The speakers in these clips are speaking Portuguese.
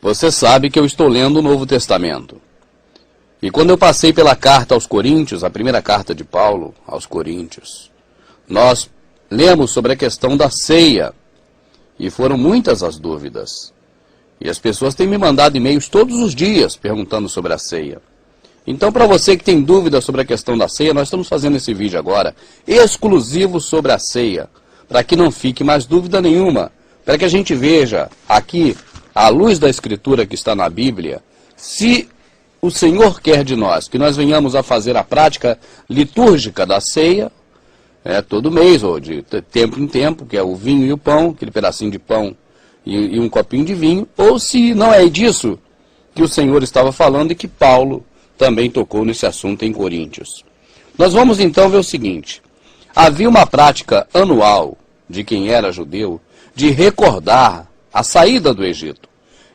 Você sabe que eu estou lendo o Novo Testamento. E quando eu passei pela carta aos Coríntios, a primeira carta de Paulo aos Coríntios, nós lemos sobre a questão da ceia. E foram muitas as dúvidas. E as pessoas têm me mandado e-mails todos os dias perguntando sobre a ceia. Então, para você que tem dúvida sobre a questão da ceia, nós estamos fazendo esse vídeo agora, exclusivo sobre a ceia, para que não fique mais dúvida nenhuma, para que a gente veja aqui, à luz da Escritura que está na Bíblia, se o Senhor quer de nós que nós venhamos a fazer a prática litúrgica da ceia, todo mês, ou de tempo em tempo, que é o vinho e o pão, aquele pedacinho de pão e um copinho de vinho, ou se não é disso que o Senhor estava falando e que Paulo também tocou nesse assunto em Coríntios. Nós vamos então ver o seguinte: havia uma prática anual de quem era judeu de recordar a saída do Egito.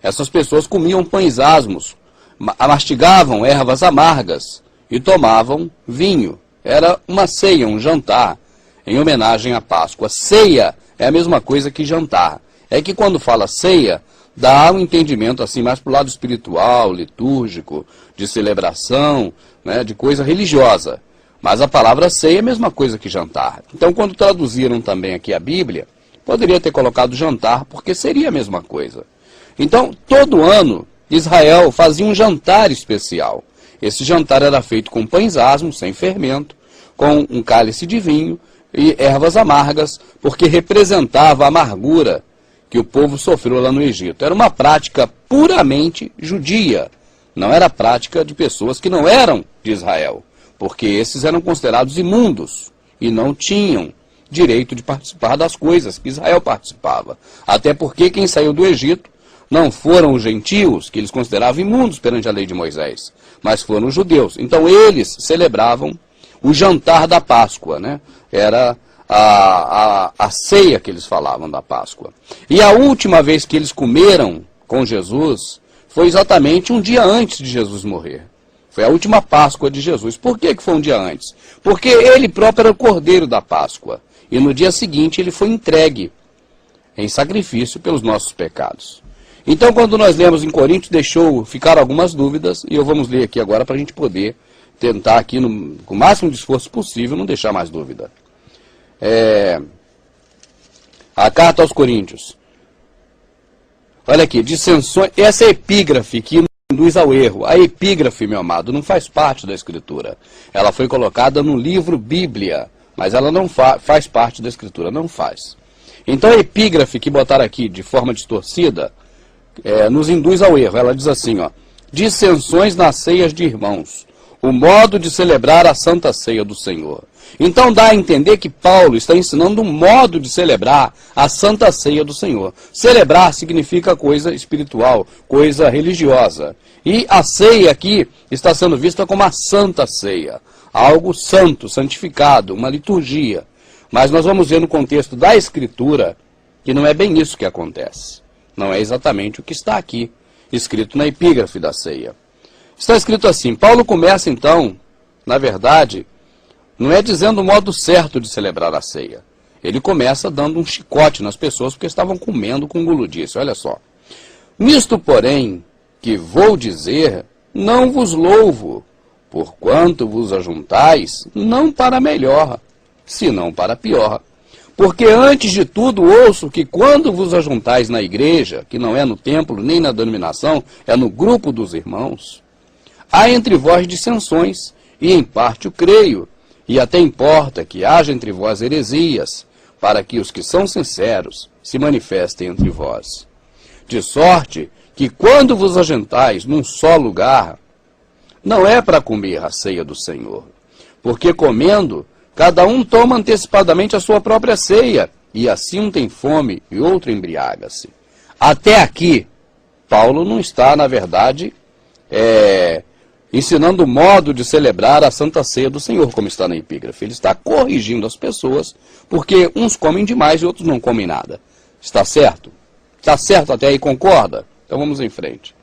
Essas pessoas comiam pães asmos, mastigavam ervas amargas e tomavam vinho. Era uma ceia, um jantar, em homenagem à Páscoa. Ceia é a mesma coisa que jantar. É que quando fala ceia, dá um entendimento assim mais para o lado espiritual, litúrgico, de celebração, né, de coisa religiosa. Mas a palavra ceia é a mesma coisa que jantar. Então, quando traduziram também aqui a Bíblia, poderia ter colocado jantar, porque seria a mesma coisa. Então, todo ano, Israel fazia um jantar especial. Esse jantar era feito com pães asmos, sem fermento, com um cálice de vinho e ervas amargas, porque representava a amargura que o povo sofreu lá no Egito. Era uma prática puramente judia, não era prática de pessoas que não eram de Israel, porque esses eram considerados imundos e não tinham direito de participar das coisas que Israel participava. Até porque quem saiu do Egito não foram os gentios, que eles consideravam imundos perante a lei de Moisés, mas foram os judeus. Então eles celebravam o jantar da Páscoa, né? Era a ceia que eles falavam da Páscoa. E a última vez que eles comeram com Jesus foi exatamente um dia antes de Jesus morrer. Foi a última Páscoa de Jesus. Por que foi um dia antes? Porque ele próprio era o cordeiro da Páscoa. E no dia seguinte ele foi entregue em sacrifício pelos nossos pecados. Então, quando nós lemos em Coríntios, deixou ficar algumas dúvidas, e eu vamos ler aqui agora para a gente poder tentar aqui, com o máximo de esforço possível, não deixar mais dúvida. A carta aos Coríntios. Olha aqui, dissensões, essa é a epígrafe que induz ao erro. A epígrafe, meu amado, não faz parte da Escritura. Ela foi colocada no livro Bíblia, mas ela não faz parte da Escritura, não faz. Então a epígrafe que botaram aqui de forma distorcida, nos induz ao erro. Ela diz assim, ó: dissensões nas ceias de irmãos, o modo de celebrar a Santa Ceia do Senhor. Então dá a entender que Paulo está ensinando um modo de celebrar a Santa Ceia do Senhor. Celebrar significa coisa espiritual, coisa religiosa. E a ceia aqui está sendo vista como a Santa Ceia, algo santo, santificado, uma liturgia. Mas nós vamos ver no contexto da Escritura que não é bem isso que acontece. Não é exatamente o que está aqui, escrito na epígrafe da ceia. Está escrito assim: Paulo começa então, na verdade, não é dizendo o modo certo de celebrar a ceia. Ele começa dando um chicote nas pessoas porque estavam comendo com guludice. Olha só. Nisto, porém, que vou dizer, não vos louvo, porquanto vos ajuntais, não para melhor, senão para pior. Porque antes de tudo ouço que quando vos ajuntais na igreja, que não é no templo nem na denominação, é no grupo dos irmãos, há entre vós dissensões, e em parte o creio, e até importa que haja entre vós heresias, para que os que são sinceros se manifestem entre vós. De sorte que quando vos ajuntais num só lugar, não é para comer a ceia do Senhor, porque comendo, cada um toma antecipadamente a sua própria ceia, e assim um tem fome e outro embriaga-se. Até aqui, Paulo não está, na verdade, ensinando o modo de celebrar a Santa Ceia do Senhor, como está na epígrafe. Ele está corrigindo as pessoas, porque uns comem demais e outros não comem nada. Está certo? Está certo até aí, concorda? Então vamos em frente.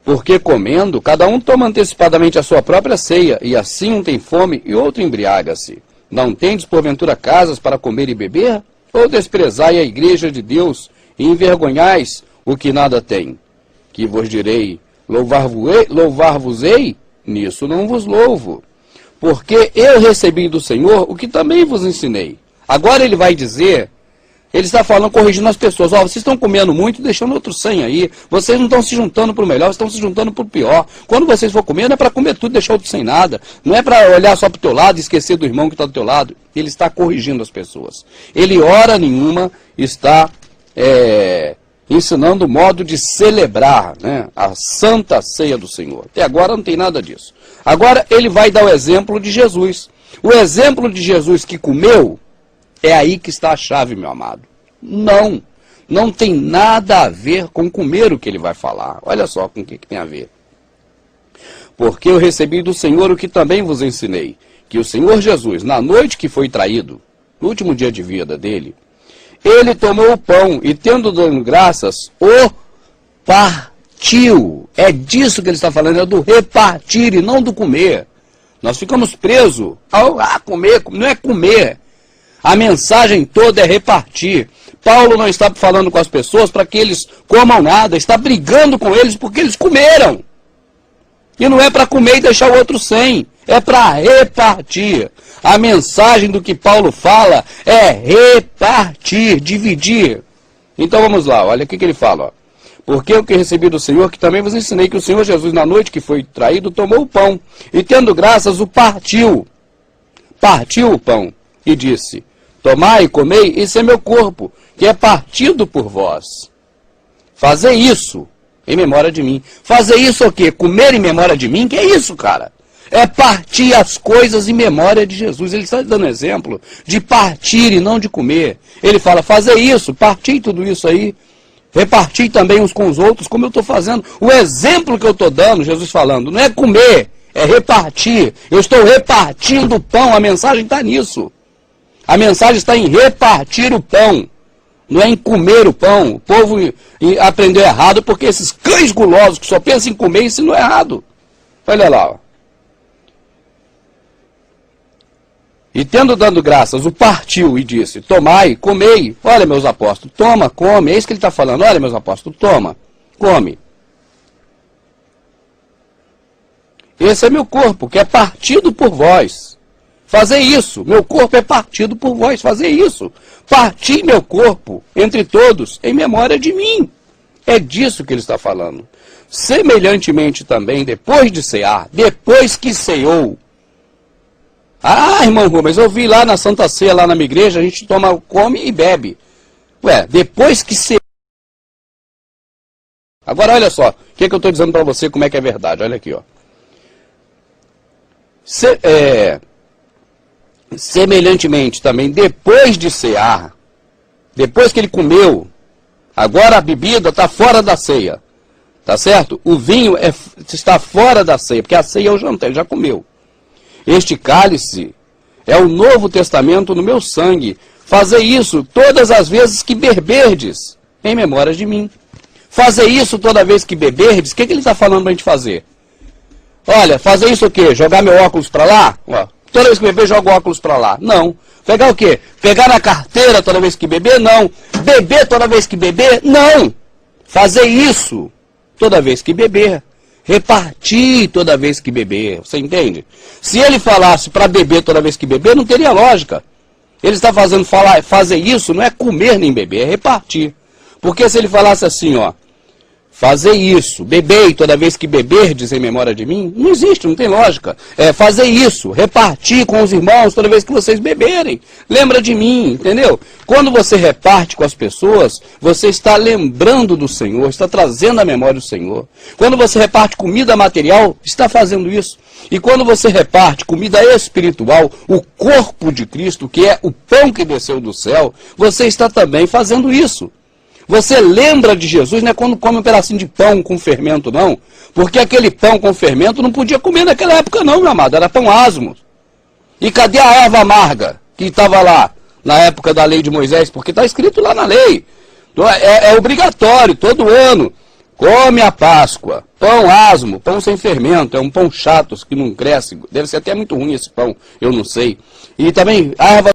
Porque comendo, cada um toma antecipadamente a sua própria ceia, e assim um tem fome e outro embriaga-se. Não tendes, porventura, casas para comer e beber? Ou desprezai a igreja de Deus e envergonhais o que nada tem, que vos direi, louvar-vos-ei, nisso não vos louvo, porque eu recebi do Senhor o que também vos ensinei. Agora ele vai dizer, ele está falando, corrigindo as pessoas, vocês estão comendo muito, deixando outro sem aí, vocês não estão se juntando para o melhor, vocês estão se juntando para o pior. Quando vocês for comer, não é para comer tudo e deixar outro sem nada, não é para olhar só para o teu lado e esquecer do irmão que está do teu lado. Ele está corrigindo as pessoas. Ele, hora nenhuma, está ensinando o modo de celebrar, né, a Santa Ceia do Senhor. Até agora não tem nada disso. Agora ele vai dar o exemplo de Jesus. O exemplo de Jesus que comeu, é aí que está a chave, meu amado. Não tem nada a ver com comer o que ele vai falar. Olha só com o que tem a ver. Porque eu recebi do Senhor o que também vos ensinei, que o Senhor Jesus, na noite que foi traído, no último dia de vida dele, ele tomou o pão e, tendo dado graças, o partiu. É disso que ele está falando, é do repartir e não do comer. Nós ficamos presos a comer, não é comer. A mensagem toda é repartir. Paulo não está falando com as pessoas para que eles comam nada, está brigando com eles porque eles comeram. E não é para comer e deixar o outro sem, é para repartir. A mensagem do que Paulo fala é repartir, dividir. Então vamos lá, olha o que ele fala. Ó. Porque o que recebi do Senhor, que também vos ensinei, que o Senhor Jesus, na noite que foi traído, tomou o pão, e tendo graças, o partiu. Partiu o pão, e disse, tomai e comei, isso é meu corpo, que é partido por vós. Fazei isso em memória de mim. Fazer isso o quê? Comer em memória de mim? Que é isso, cara? É partir as coisas em memória de Jesus. Ele está dando exemplo de partir e não de comer. Ele fala, fazer isso, partir tudo isso aí, repartir também uns com os outros, como eu estou fazendo. O exemplo que eu estou dando, Jesus falando, não é comer, é repartir. Eu estou repartindo o pão, a mensagem está nisso. A mensagem está em repartir o pão. Não é em comer o pão. O povo aprendeu errado porque esses cães gulosos que só pensam em comer, isso não é errado. Olha lá, ó. E tendo dado graças, o partiu e disse, tomai, comei. Olha, meus apóstolos, toma, come. É isso que ele está falando. Olha, meus apóstolos, toma, come. Esse é meu corpo, que é partido por vós. Fazer isso. Meu corpo é partido por vós. Fazer isso. Partir meu corpo entre todos em memória de mim. É disso que ele está falando. Semelhantemente também, depois de cear, depois que ceou. Ah, irmão Rubens, eu vi lá na Santa Ceia, lá na minha igreja, a gente toma, come e bebe. Ué, depois que ceou. Agora olha só, o que eu estou dizendo para você, como é que é verdade. Olha aqui, ó. Semelhantemente também, depois de cear, depois que ele comeu, agora a bebida está fora da ceia, tá certo? O vinho está fora da ceia, porque a ceia é o jantar, ele já comeu. Este cálice é o Novo Testamento no meu sangue. Fazer isso todas as vezes que beberdes, em memória de mim. Fazer isso toda vez que beberdes, o que ele está falando para a gente fazer? Olha, fazer isso o quê? Jogar meu óculos para lá? Ó, toda vez que beber, joga o óculos para lá. Não. Pegar o quê? Pegar na carteira toda vez que beber? Não. Beber toda vez que beber? Não. Fazer isso toda vez que beber. Repartir toda vez que beber. Você entende? Se ele falasse para beber toda vez que beber, não teria lógica. Ele está fazendo fazer isso não é comer nem beber, é repartir. Porque se ele falasse assim, ó, fazer isso, bebei toda vez que beberdes em memória de mim, não existe, não tem lógica. É fazer isso, repartir com os irmãos toda vez que vocês beberem. Lembra de mim, entendeu? Quando você reparte com as pessoas, você está lembrando do Senhor, está trazendo a memória do Senhor. Quando você reparte comida material, está fazendo isso. E quando você reparte comida espiritual, o corpo de Cristo, que é o pão que desceu do céu, você está também fazendo isso. Você lembra de Jesus, não é quando come um pedacinho de pão com fermento, não. Porque aquele pão com fermento não podia comer naquela época, não, meu amado. Era pão asmo. E cadê a erva amarga que estava lá na época da lei de Moisés? Porque está escrito lá na lei. É obrigatório, todo ano. Come a Páscoa. Pão asmo, pão sem fermento. É um pão chato que não cresce. Deve ser até muito ruim esse pão, eu não sei. E também a erva